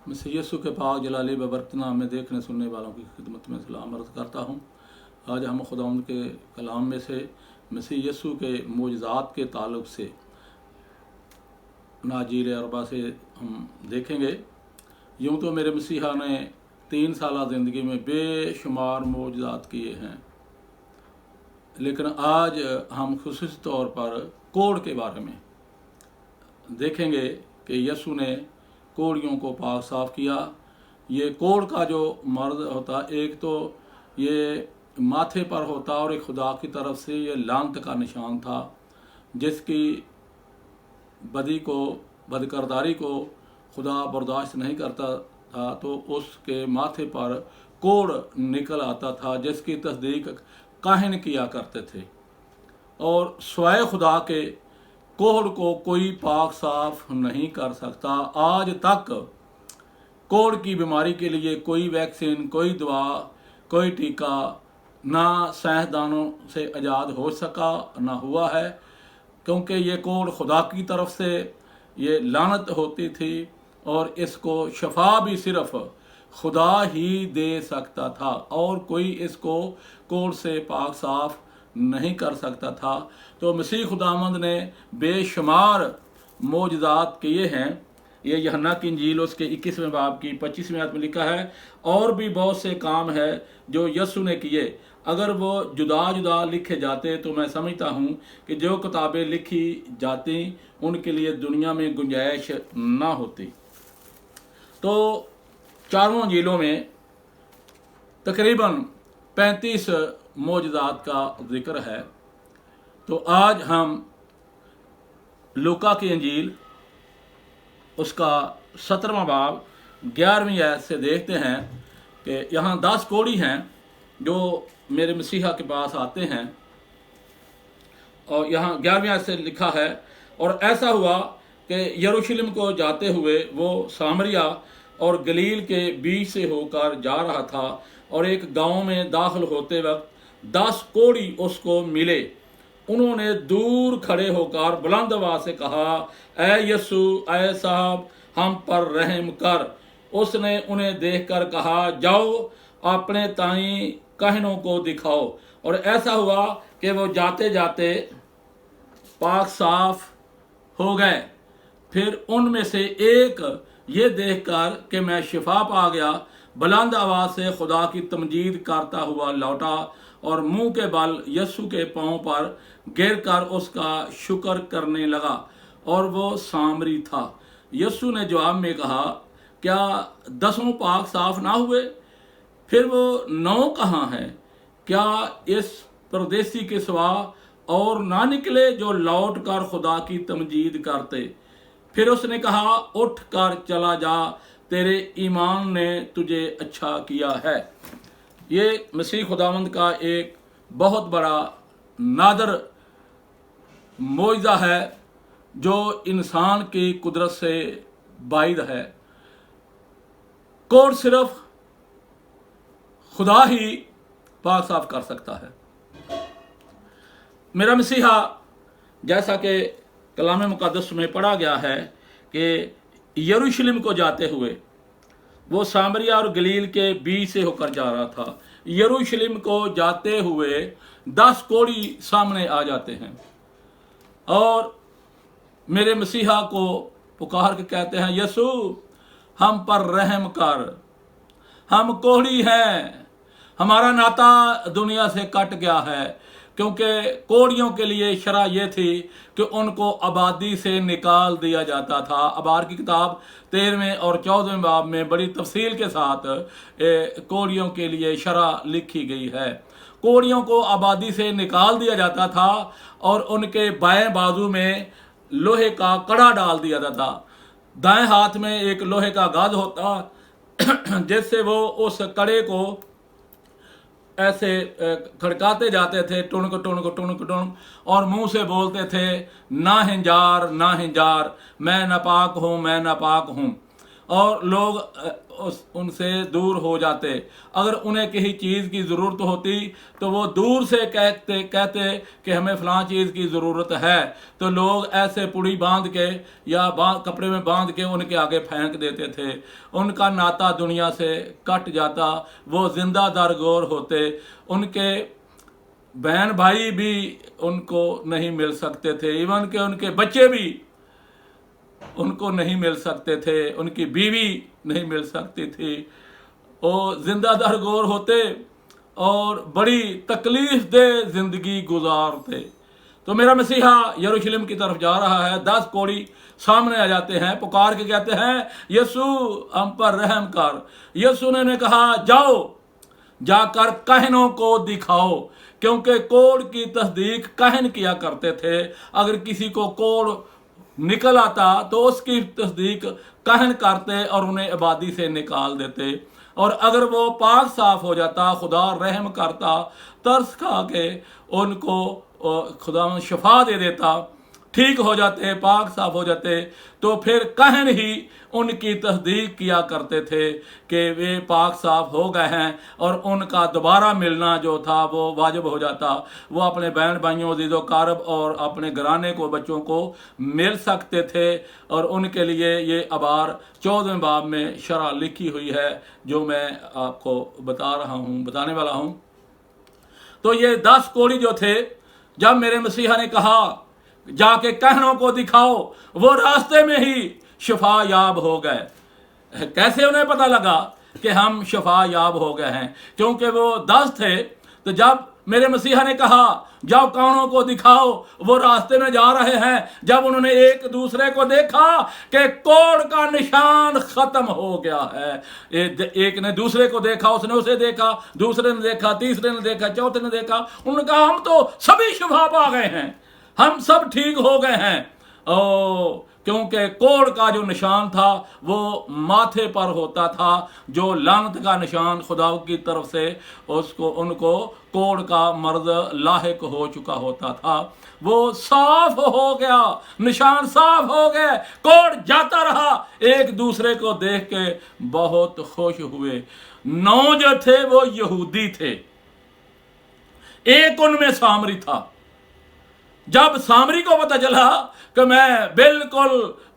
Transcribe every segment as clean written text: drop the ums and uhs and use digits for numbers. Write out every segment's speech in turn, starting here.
मसीह यीशु के पाक जलाली बबरकत नाम में देखने सुनने वालों की खिदमत में सलाम अर्ज़ करता हूँ। आज हम खुदावंद के कलाम में से मसीह यीशु के मोजज़ात के ताल्लुक़ से नाजील अरबा से हम देखेंगे। यूँ तो मेरे मसीहा ने 3 साल ज़िंदगी में बेशुमार मोजज़ात किए हैं, लेकिन आज हम खुसूसी तौर पर कोढ़ के बारे में देखेंगे कि यीशु ने कोढ़ियों को पाक साफ किया। ये कोढ़ का जो मर्द होता, एक तो ये माथे पर होता और एक खुदा की तरफ से ये लानत का निशान था, जिसकी बदी को बदकरदारी को खुदा बर्दाश्त नहीं करता था, तो उसके माथे पर कोढ़ निकल आता था, जिसकी तस्दीक काहिन किया करते थे। और स्वयं खुदा के कोढ़ को कोई पाक साफ नहीं कर सकता। आज तक कोढ़ की बीमारी के लिए कोई वैक्सीन, कोई दवा, कोई टीका ना साइंसदानों से आज़ाद हो सका, ना हुआ है, क्योंकि ये कोढ़ खुदा की तरफ से ये लानत होती थी और इसको शफा भी सिर्फ खुदा ही दे सकता था और कोई इसको कोढ़ से पाक साफ नहीं कर सकता था। तो मसीह खुदावंद ने बेशुमार मोजज़ात किए हैं। ये यूहन्ना की इंजील उसके 21वें बाब की 25वें आयत में लिखा है, और भी बहुत से काम है जो यीशु ने किए, अगर वो जुदा जुदा लिखे जाते तो मैं समझता हूँ कि जो किताबें लिखी जाती उनके लिए दुनिया में गुंजाइश ना होती। तो चारों इंजीलों में तकरीबन 35 मोजज़ात का जिक्र है। तो आज हम लूका की इंजील उसका 17वां बाब 11वीं आयत से देखते हैं कि यहाँ 10 कोढ़ी हैं जो मेरे मसीहा के पास आते हैं, और यहाँ 11वीं आयत से लिखा है, और ऐसा हुआ कि यरूशलेम को जाते हुए वो सामरिया और गलील के बीच से होकर जा रहा था, और एक गांव में दाखिल होते वक्त 10 कोढ़ी उसको मिले। उन्होंने दूर खड़े होकर बुलंद आवाज से कहा, ऐ यीशु, ऐ साहब, हम पर रहम कर। उसने उन्हें देखकर कहा, जाओ अपने ताई काहिनों को दिखाओ। और ऐसा हुआ कि वो जाते जाते पाक साफ हो गए। फिर उनमें से एक ये देखकर कि मैं शिफा पा गया, बुलंद आवाज से खुदा की तमजीद करता हुआ लौटा और मुंह के बल यीशु के पांव पर गिरकर उसका शुक्र करने लगा, और वो सामरी था। यीशु ने जवाब में कहा, क्या 10 पाक साफ ना हुए? फिर वो 9 कहाँ हैं? क्या इस परदेसी के सिवा और ना निकले जो लौट कर खुदा की तमजीद करते? फिर उसने कहा, उठ कर चला जा, तेरे ईमान ने तुझे अच्छा किया है। ये मसीह खुदावंद का एक बहुत बड़ा नादर मोइज़ा है जो इंसान की कुदरत से बाइद है। कोढ़ सिर्फ खुदा ही पाक साफ कर सकता है। मेरा मसीहा, जैसा कि कलाम मुक़द्दस में पढ़ा गया है कि यरूशलेम को जाते हुए वो सामरिया और गलील के बीच से होकर जा रहा था। यरूशलेम को जाते हुए 10 कोढ़ी सामने आ जाते हैं और मेरे मसीहा को पुकार के कहते हैं, यीशु, हम पर रहम कर, हम कोढ़ी हैं, हमारा नाता दुनिया से कट गया है। क्योंकि कोढ़ियों के लिए शरह ये थी कि उनको आबादी से निकाल दिया जाता था। अबार की किताब 13वें और 14वें बाब में बड़ी तफसील के साथ कोढ़ियों के लिए शरह लिखी गई है। कोढ़ियों को आबादी से निकाल दिया जाता था और उनके बाएं बाजू में लोहे का कड़ा डाल दिया जाता था। दाएं हाथ में एक लोहे का गज होता जिससे वो उस कड़े को ऐसे खड़काते जाते थे, टुणक टुणक टुणक टुणक, और मुंह से बोलते थे, ना हिंजार, ना हिंजार, मैं नापाक हूँ, मैं नापाक हूँ। اور لوگ ان سے دور ہو جاتے. اگر انہیں کسی چیز کی ضرورت ہوتی تو وہ دور سے کہتے کہ ہمیں فلاں چیز کی ضرورت ہے, تو لوگ ایسے پڑی باندھ کے یا کپڑے میں باندھ کے ان کے آگے پھینک دیتے تھے. ان کا ناتا دنیا سے کٹ جاتا, وہ زندہ درگور ہوتے. ان کے بہن بھائی بھی ان کو نہیں مل سکتے تھے, ایون کہ ان کے بچے بھی ان کو نہیں مل سکتے تھے, ان کی بیوی نہیں مل سکتی تھی. وہ زندہ درگور ہوتے اور بڑی تکلیف دہ زندگی گزارتے. تو میرا مسیحا یروشلم کی طرف جا رہا ہے. 10 کوڑی سامنے آ جاتے ہیں, پکار کے کہتے ہیں یسوع ہم پر رحم کر. یسوع نے کہا جاؤ, جا کر کاہنوں کو دکھاؤ, کیونکہ کوڑ کی تصدیق کاہن کیا کرتے تھے. اگر کسی کو کوڑ نکل آتا تو اس کی تصدیق کاہن کرتے اور انہیں آبادی سے نکال دیتے. اور اگر وہ پاک صاف ہو جاتا, خدا رحم کرتا, ترس کھا کے ان کو خدا شفا دے دیتا, ٹھیک ہو جاتے, پاک صاف ہو جاتے, تو پھر کاہن ہی ان کی تصدیق کیا کرتے تھے کہ وہ پاک صاف ہو گئے ہیں, اور ان کا دوبارہ ملنا جو تھا وہ واجب ہو جاتا. وہ اپنے بہن بھائیوں, عزیز و قارب اور اپنے گھرانے کو, بچوں کو مل سکتے تھے. اور ان کے لیے یہ ابار 14ویں باب میں شرح لکھی ہوئی ہے جو میں آپ کو بتانے والا ہوں. تو یہ 10 کوڑی جو تھے, جب میرے مسیحا نے کہا جا کے کاہنوں کو دکھاؤ, وہ راستے میں ہی شفا یاب ہو گئے. کیسے انہیں پتہ لگا کہ ہم شفا یاب ہو گئے ہیں؟ کیونکہ وہ 10 تھے. تو جب میرے مسیحا نے کہا جاؤ کاہنوں کو دکھاؤ, وہ راستے میں جا رہے ہیں. جب انہوں نے ایک دوسرے کو دیکھا کہ کوڑ کا نشان ختم ہو گیا ہے, ایک نے دوسرے کو دیکھا, اس نے اسے دیکھا, دوسرے نے دیکھا, تیسرے نے دیکھا, چوتھے نے دیکھا, انہوں نے کہا ہم تو سبھی شفا پا گئے ہیں, ہم سب ٹھیک ہو گئے ہیں. کیونکہ کوڑ کا جو نشان تھا وہ ماتھے پر ہوتا تھا, جو لعنت کا نشان خدا کی طرف سے ان کو کوڑ کا مرض لاحق ہو چکا ہوتا تھا. وہ صاف ہو گیا, نشان صاف ہو گئے, کوڑ جاتا رہا. ایک دوسرے کو دیکھ کے بہت خوش ہوئے. 9 جو تھے وہ یہودی تھے, ایک ان میں سامری تھا. جب سامری کو پتہ چلا کہ میں بالکل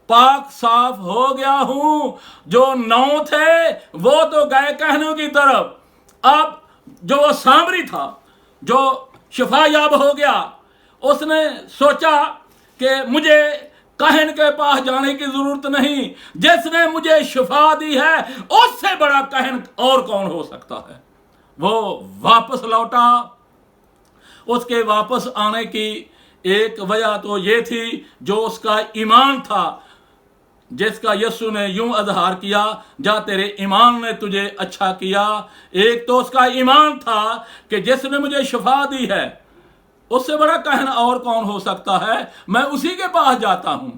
پاک صاف ہو گیا ہوں, جو 9 تھے وہ تو گئے کہنوں کی طرف. اب جو وہ سامری تھا جو شفا یاب ہو گیا, اس نے سوچا کہ مجھے کاہن کے پاس جانے کی ضرورت نہیں, جس نے مجھے شفا دی ہے اس سے بڑا کاہن اور کون ہو سکتا ہے. وہ واپس لوٹا. اس کے واپس آنے کی ایک وجہ تو یہ تھی جو اس کا ایمان تھا, جس کا یسوع نے یوں اظہار کیا جا تیرے ایمان نے تجھے اچھا کیا. ایک تو اس کا ایمان تھا کہ جس نے مجھے شفا دی ہے اس سے بڑا کاہن اور کون ہو سکتا ہے, میں اسی کے پاس جاتا ہوں.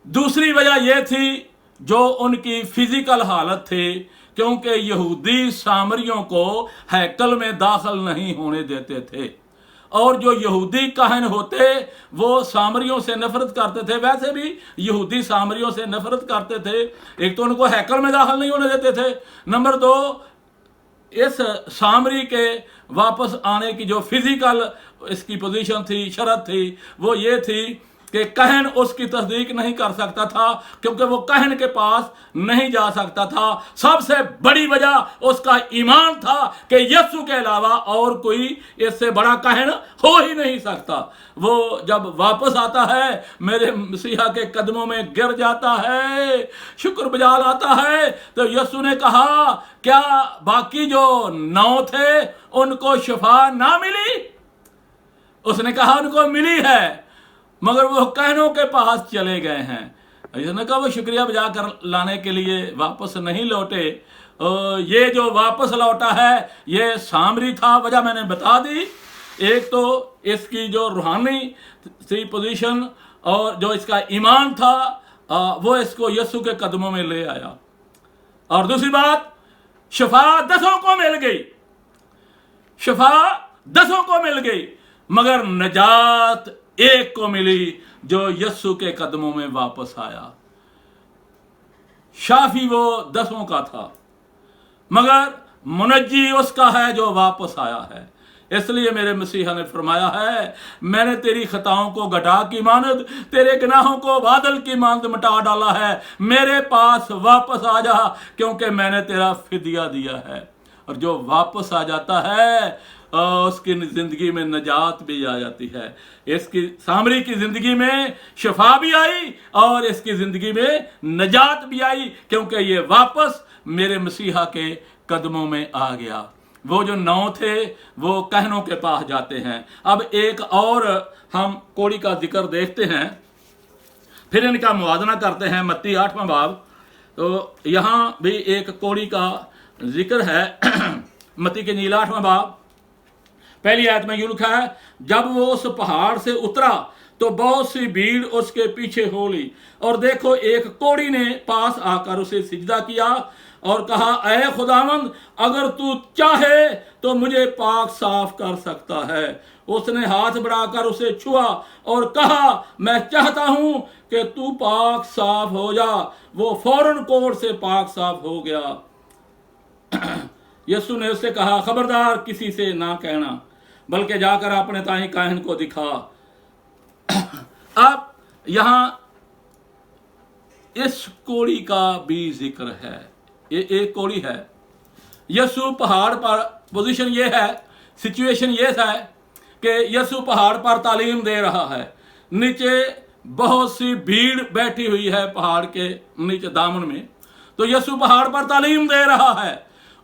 دوسری وجہ یہ تھی جو ان کی فزیکل حالت تھی, کیونکہ یہودی سامریوں کو ہیکل میں داخل نہیں ہونے دیتے تھے, اور جو یہودی کاہن ہوتے وہ سامریوں سے نفرت کرتے تھے. ویسے بھی یہودی سامریوں سے نفرت کرتے تھے. ایک تو ان کو ہیکل میں داخل نہیں ہونے دیتے تھے, نمبر 2 اس سامری کے واپس آنے کی جو فزیکل اس کی پوزیشن تھی, شرط تھی, وہ یہ تھی کہ کاہن اس کی تصدیق نہیں کر سکتا تھا, کیونکہ وہ کاہن کے پاس نہیں جا سکتا تھا. سب سے بڑی وجہ اس کا ایمان تھا کہ یسوع کے علاوہ اور کوئی اس سے بڑا کاہن ہو ہی نہیں سکتا. وہ جب واپس آتا ہے میرے مسیحا کے قدموں میں گر جاتا ہے, شکر بجا لاتا ہے. تو یسوع نے کہا کیا باقی جو 9 تھے ان کو شفا نہ ملی؟ اس نے کہا ان کو ملی ہے, مگر وہ کاہنوں کے پاس چلے گئے ہیں. اس نے کہا وہ شکریہ بجا کر لانے کے لیے واپس نہیں لوٹے. یہ جو واپس لوٹا ہے یہ سامری تھا, وجہ میں نے بتا دی. ایک تو اس کی جو روحانی سی پوزیشن اور جو اس کا ایمان تھا وہ اس کو یسوع کے قدموں میں لے آیا. اور دوسری بات, شفا 10 کو مل گئی, شفا 10 کو مل گئی, مگر نجات ایک کو ملی جو یسوع کے قدموں میں واپس آیا. शाफी वो 10 का था, मगर मुनज्जी उसका है जो वापस आया है। इसलिए मेरे मसीहा ने फरमाया है, मैंने तेरी खताओं को घटा की मानद, तेरे गुनाहों को बादल की मानद मिटा डाला है। मेरे पास वापस आ जा, क्योंकि मैंने तेरा फिदिया दिया है। और जो वापस आ जाता है उसकी जिंदगी में नजात भी आ जाती है। इसकी सामरी की जिंदगी में शफा भी आई और इसकी जिंदगी में नजात भी आई, क्योंकि ये वापस मेरे मसीहा के कदमों में आ गया। वो जो 9 थे वो कहनों के पास जाते हैं। अब एक और हम कोड़ी का जिक्र देखते हैं, फिर इनका मुआवजा करते हैं। मत्ती 8वां बाब, तो यहाँ भी एक कोड़ी का जिक्र है। मत्ती के नीला 8वां बाब, पहली आयत में यूं लिखा है, जब वो उस पहाड़ से उतरा तो बहुत सी भीड़ उसके पीछे हो ली, और देखो एक कोड़ी ने पास आकर उसे सिजदा किया और कहा, ऐ खुदावंद, अगर तू चाहे तो मुझे पाक साफ कर सकता है। उसने हाथ बढ़ाकर उसे छुआ और कहा, मैं चाहता हूं कि तू पाक साफ हो जा। वो फौरन कोढ़ से पाक साफ हो गया। यीशु ने उससे कहा, खबरदार किसी से ना कहना, बल्कि जाकर अपने ताई काहन को दिखा। अब यहां इस कोड़ी का भी जिक्र है। ये एक कोड़ी है। यीशु पहाड़ पर, पोजीशन ये है, सिचुएशन ये है कि यीशु पहाड़ पर तालीम दे रहा है। नीचे बहुत सी भीड़ बैठी हुई है पहाड़ के नीचे दामन में, तो यीशु पहाड़ पर तालीम दे रहा है।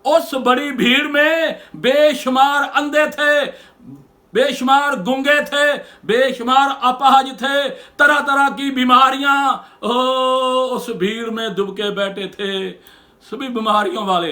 उस बड़ी भीड़ में बेशुमार अंधे थे, बेशुमार गूंगे थे, बेशुमार अपाहज थे, तरह तरह की बीमारियां उस भीड़ में दुबके बैठे थे, सभी बीमारियों वाले।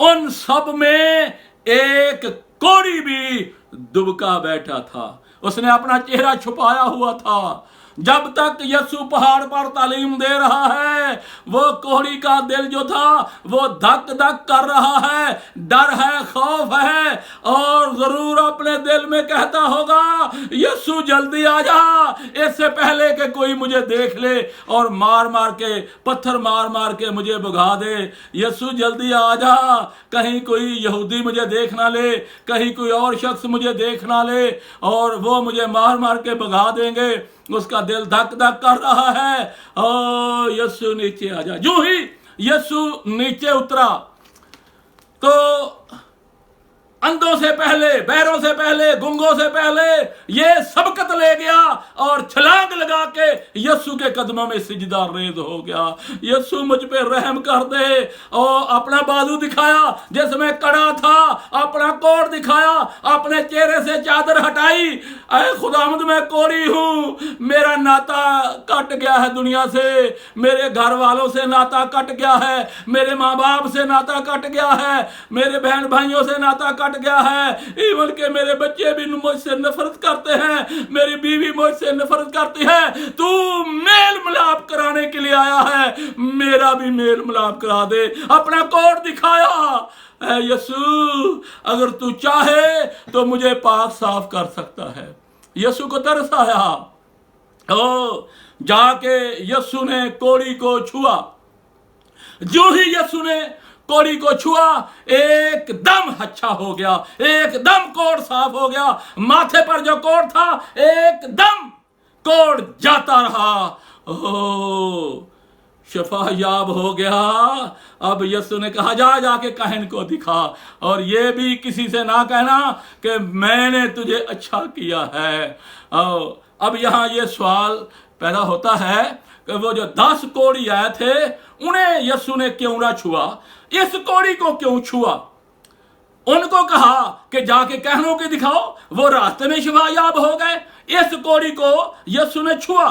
उन सब में एक कोड़ी भी दुबका बैठा था, उसने अपना चेहरा छुपाया हुआ था। जब तक यीशु पहाड़ पर तालीम दे रहा है, वो कोढ़ी का दिल जो था वो धक धक कर रहा है, डर है, खौफ है, और जरूर अपने दिल में कहता होगा, यीशु जल्दी आ जा, इससे पहले कि कोई मुझे देख ले और मार मार के, पत्थर मार मार के मुझे भगा दे। यीशु जल्दी आ जा, कहीं कोई यहूदी मुझे देख ना ले, कहीं कोई और शख्स मुझे देख ना ले और वो मुझे मार मार के भगा देंगे। उसका दिल धक धक कर रहा है। ओ यीशु नीचे आ जा। जो ही यीशु नीचे उतरा तो अंधों से पहले, बहरों से पहले, गूंगों से पहले ये सबकत ले गया और छलांग लगा के यीशु के कदमों में सिजदा रेज हो गया। यीशु मुझ पे रहम कर दे। और अपना बाजू दिखाया जिसमें कड़ा था, अपना कोढ़ दिखाया, अपने चेहरे से चादर हटाई। ऐ खुदावंद, मैं कोढ़ी हूं, मेरा नाता कट गया है दुनिया से, मेरे घर वालों से नाता कट गया है, मेरे माँ बाप से नाता कट गया है, मेरे बहन भाइयों से नाता कट गया है, इवन के मेरे बच्चे भी मुझसे नफरत करते हैं, मेरी बीवी मुझसे नफरत करती है। तू मेल मिलाप कराने के लिए आया है, मेरा भी मेल मिलाप करा दे। अपना कोढ़ दिखाया। यीशु, अगर तू चाहे तो मुझे पाक साफ कर सकता है। यीशु को तरस आया। ओ जाके यीशु ने कोढ़ी को छुआ। जो ही यीशु ने कोढ़ी को छुआ, एकदम अच्छा हो गया, एकदम कोढ़ साफ हो गया। माथे पर जो कोढ़ था एकदम कोढ़ जाता रहा। ओ शफा याब हो गया। अब यीशु ने कहा, जा जाके काहन को दिखा, और ये भी किसी से ना कहना कि मैंने तुझे अच्छा किया है। अब यहां ये सवाल पैदा होता है कि वो जो 10 कोढ़ी आए थे उन्हें यीशु ने क्यों ना छुआ, इस कोढ़ी को क्यों छुआ? उनको कहा कि जाके कहनों के दिखाओ, वो रास्ते में शिफा याब हो गए। इस कोढ़ी को यीशु ने छुआ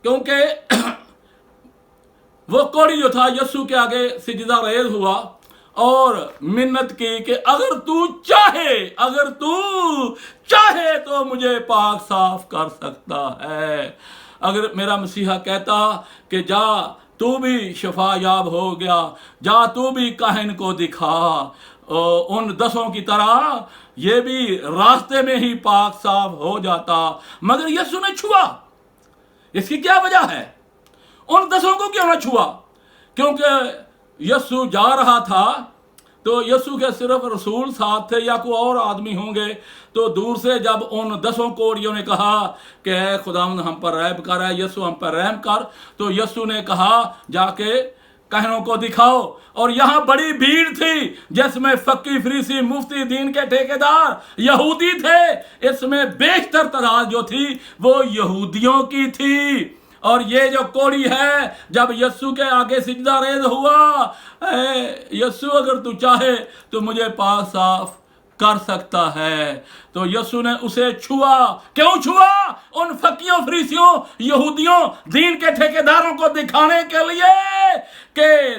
क्योंकि वो कोढ़ी जो था यीशु के आगे सिजदा रेज हुआ और मिन्नत की कि अगर तू चाहे तो मुझे पाक साफ कर सकता है। अगर मेरा मसीहा कहता कि जा तू भी शफा याब हो गया, जा तू भी काहिन को दिखा, उन 10 की तरह ये भी रास्ते में ही पाक साफ हो जाता, मगर यीशु ने छुआ। इसकी क्या वजह है? उन 10 को क्यों ना छुआ? क्योंकि यीशु जा रहा था तो यीशु के सिर्फ रसूल साथ थे या कोई और आदमी होंगे। तो दूर से जब उन 10 कोढ़ियों ने कहा कि ऐ खुदावंद हम पर रहम कर, है यीशु हम पर रहम कर, तो यीशु ने कहा जाके कहनों को दिखाओ। और यहाँ बड़ी भीड़ थी जिसमें फक्की, फरीसी, मुफ्ती, दीन के ठेकेदार यहूदी थे। इसमें बेशतर तादाद जो थी वो यहूदियों की थी। और ये जो कोढ़ी है जब यीशु के आगे सिजदा रेज़ हुआ, यीशु अगर तू चाहे तो मुझे पाक साफ कर सकता है। तो यीशु ने उसे छुआ। क्यों छुआ? उन फकीयों, फरीसियों, यहूदियों, दीन के ठेकेदारों को दिखाने के लिए कि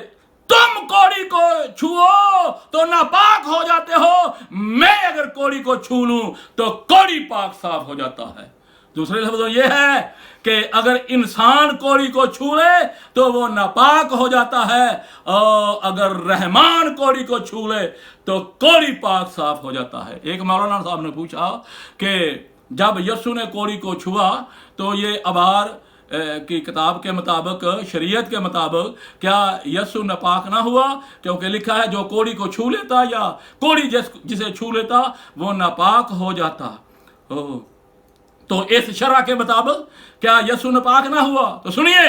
तुम कोढ़ी को छुओ तो नापाक हो जाते हो, मैं अगर कोढ़ी को छू लूं तो कोढ़ी पाक साफ हो जाता है। दूसरे लफ्ज़ों यह है कि अगर इंसान कोढ़ी को छू ले तो वो नापाक हो जाता है, और अगर रहमान कोढ़ी को छू ले तो कोढ़ी पाक साफ हो जाता है। एक मौलाना साहब ने पूछा कि जब यीशु ने कोढ़ी को छुआ तो ये अबार की किताब के मुताबिक, शरीयत के मुताबिक, क्या यीशु नापाक ना हुआ? क्योंकि लिखा है जो कोढ़ी को छू लेता या कोढ़ी जिसे छू लेता वो नापाक हो जाता। तो इस शरह के मुताबिक क्या यीशु नापाक ना हुआ? तो सुनिए,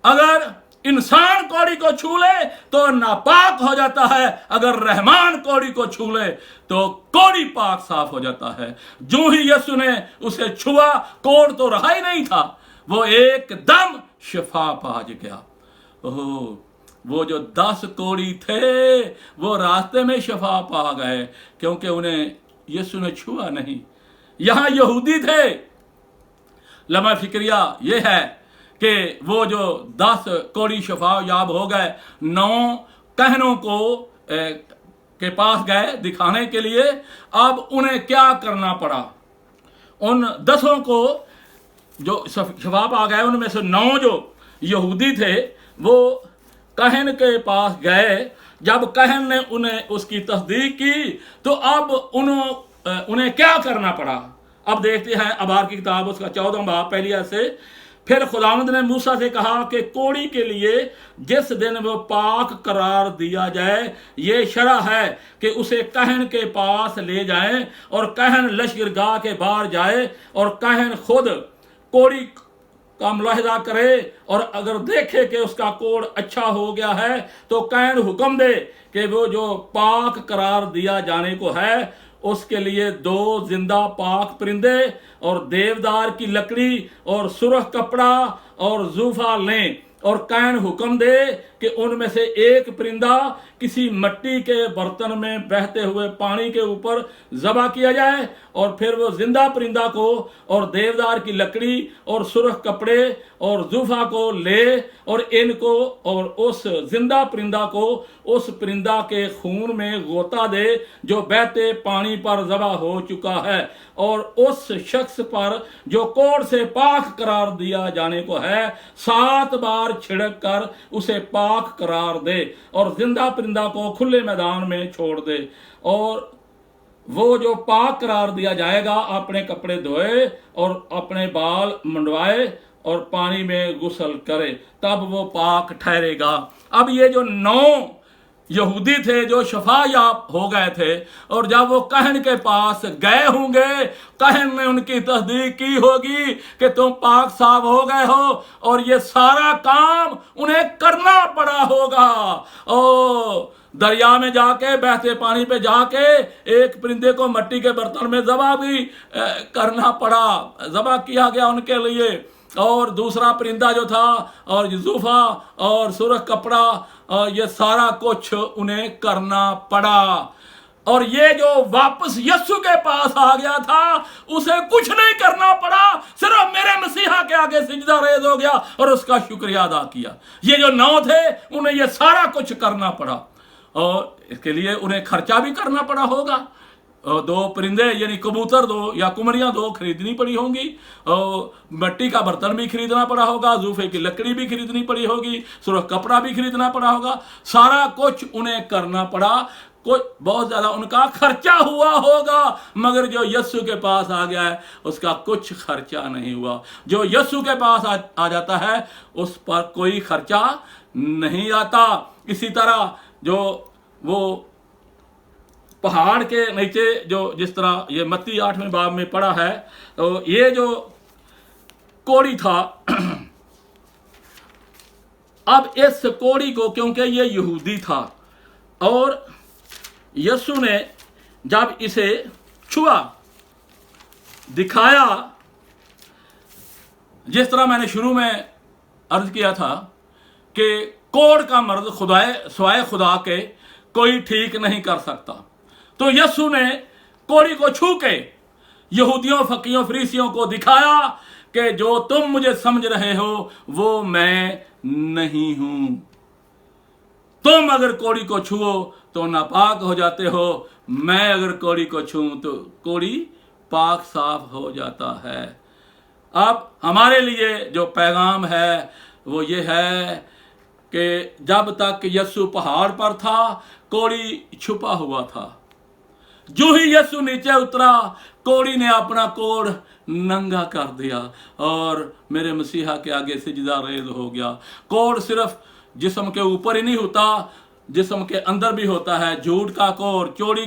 अगर इंसान कोढ़ी को छू ले तो नापाक हो जाता है, अगर रहमान कोढ़ी को छू ले तो कोढ़ी पाक साफ हो जाता है। जो ही यीशु ने उसे छुआ, कोढ़ तो रहा ही नहीं था, वो एकदम शिफा पा गया। ओह, वो जो 10 कोढ़ी थे वो रास्ते में शिफा पा गए क्योंकि उन्हें यीशु ने छुआ नहीं। यहां यहूदी थे। लम्हा फिक्रिया ये है कि वो जो 10 कोढ़ी शिफा याब हो गए, 9 कहनों को के पास गए दिखाने के लिए। अब उन्हें क्या करना पड़ा? उन 10 को जो शिफा पा गए उनमें से 9 जो यहूदी थे वो कहन के पास गए। जब कहन ने उन्हें उसकी तस्दीक की तो अब उन्हें क्या करना पड़ा? अब देखते हैं अबार की किताब उसका 14वां बाब पहली आयत से। फिर खुदावंद ने मूसा से कहा कि कोढ़ी के लिए जिस दिन वो पाक करार दिया जाए, ये शरह है कि उसे कहन के पास ले जाएं और कहन लश्करगाह के बाहर जाए और कहन खुद कोढ़ी का मुलाहिजा करे, और अगर देखे कि उसका कोढ़ अच्छा हो गया है तो कहन हुक्म दे कि वो जो पाक करार दिया जाने को है उसके लिए 2 जिंदा पाक परिंदे और देवदार की लकड़ी और सुरख कपड़ा और जूफा लें, और कहन हुक्म दे कि उनमें से एक परिंदा किसी मिट्टी के बर्तन में बहते हुए पानी के ऊपर ज़बह किया जाए, और फिर वो जिंदा परिंदा को और देवदार की लकड़ी और सुरख कपड़े और जूफा को ले और इनको और उस जिंदा परिंदा को उस परिंदा के खून में गोता दे जो बहते पानी पर ज़बह हो चुका है, और उस शख्स पर जो कोढ़ से पाक करार दिया जाने को है 7 बार छिड़क कर उसे पाक करार दे, और जिंदा परिंदा को खुले मैदान में छोड़ दे। और वो जो पाक करार दिया जाएगा अपने कपड़े धोए और अपने बाल मुंडवाए और पानी में गुस्ल करे, तब वो पाक ठहरेगा। अब ये जो 9 यहूदी थे जो शफायाब हो गए थे, और जब वो कहन के पास गए होंगे, कहन ने उनकी तस्दीक की होगी कि तुम पाक साफ हो गए हो, और ये सारा काम उन्हें करना पड़ा होगा। ओ दरिया में जाके, बहते पानी पे जाके एक परिंदे को मिट्टी के बर्तन में ज़बह भी करना पड़ा, ज़बह किया गया उनके लिए। और दूसरा परिंदा जो था और जूफा और सुरख कपड़ा, और ये सारा कुछ उन्हें करना पड़ा। और ये जो वापस यीशु के पास आ गया था उसे कुछ नहीं करना पड़ा, सिर्फ मेरे मसीहा के आगे सिजदा रेज़ हो गया और उसका शुक्रिया अदा किया। ये जो 9 थे उन्हें ये सारा कुछ करना पड़ा, और इसके लिए उन्हें खर्चा भी करना पड़ा होगा। 2 परिंदे यानी कबूतर 2 या कुमरियाँ 2 खरीदनी पड़ी होंगी, और मिट्टी का बर्तन भी खरीदना पड़ा होगा, जूफे की लकड़ी भी खरीदनी पड़ी होगी, सुरख कपड़ा भी खरीदना पड़ा होगा, सारा कुछ उन्हें करना पड़ा। कोई बहुत ज़्यादा उनका खर्चा हुआ होगा, मगर जो यीशु के पास आ गया है उसका कुछ खर्चा नहीं हुआ। जो यीशु के पास आ जाता है उस पर कोई खर्चा नहीं आता। इसी तरह जो वो पहाड़ के नीचे जो जिस तरह ये मत्ती 8वें बाब में पढ़ा है, तो ये जो कोढ़ी था, अब इस कोढ़ी को, क्योंकि ये यहूदी था और यीशु ने जब इसे छुआ, दिखाया, जिस तरह मैंने शुरू में अर्ज किया था कि कोढ़ का मर्द स्वाय खुदा के कोई ठीक नहीं कर सकता, तो यीशु ने कोढ़ी को छू के यहूदियों, फकीरों, फरीसियों को दिखाया कि जो तुम मुझे समझ रहे हो वो मैं नहीं हूं। तुम अगर कोढ़ी को छुओ तो नापाक हो जाते हो, मैं अगर कोढ़ी को छूऊं तो कोढ़ी पाक साफ हो जाता है। अब हमारे लिए जो पैगाम है वो ये है कि जब तक यीशु पहाड़ पर था कोढ़ी छुपा हुआ था। जो ही यीशु नीचे उतरा कोढ़ी ने अपना कोढ़ नंगा कर दिया और मेरे मसीहा के आगे सिजदा रेज़ हो गया। कोढ़ सिर्फ जिस्म के ऊपर ही नहीं होता, जिस्म के अंदर भी होता है। झूठ का कोढ़, चोरी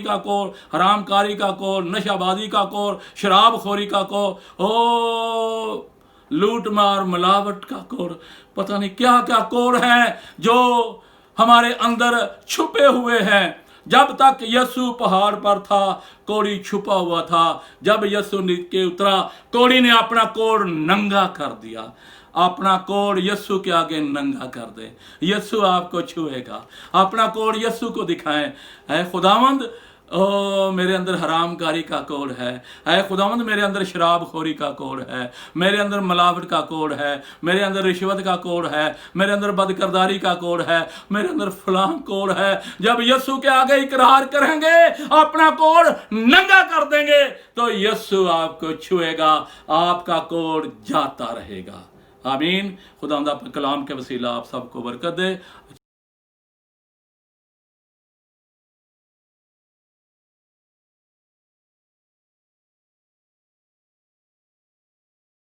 का कोढ़, हरामकारी का कोढ़, नशाबाजी का कोढ़, शराबखोरी का कोढ़, ओ लूट मार मिलावट का कोढ़, पता नहीं क्या क्या कोढ़ है जो हमारे अंदर छुपे हुए हैं। जब तक यीशु पहाड़ पर था कोढ़ी छुपा हुआ था, जब यीशु नीचे उतरा कोढ़ी ने अपना कोढ़ नंगा कर दिया। अपना कोढ़ यीशु के आगे नंगा कर दे, यीशु आपको छुएगा। अपना कोढ़ यीशु को दिखाएं, है खुदावंद ओ मेरे अंदर हरामकारी का कोढ़ है खुदावंद, मेरे अंदर शराबखोरी का कोढ़ है, मेरे अंदर मिलावट का कोढ़ है, मेरे अंदर रिश्वत का कोढ़ है, मेरे अंदर बदकिरदारी का कोढ़ है, मेरे अंदर फलां कोढ़ है। जब यीशु के आगे इकरार करेंगे, अपना कोढ़ नंगा कर देंगे, तो यीशु आपको छुएगा, आपका कोढ़ जाता रहेगा। आमीन। खुदावंद अपने कलाम के वसीला आप सबको बरकत दे।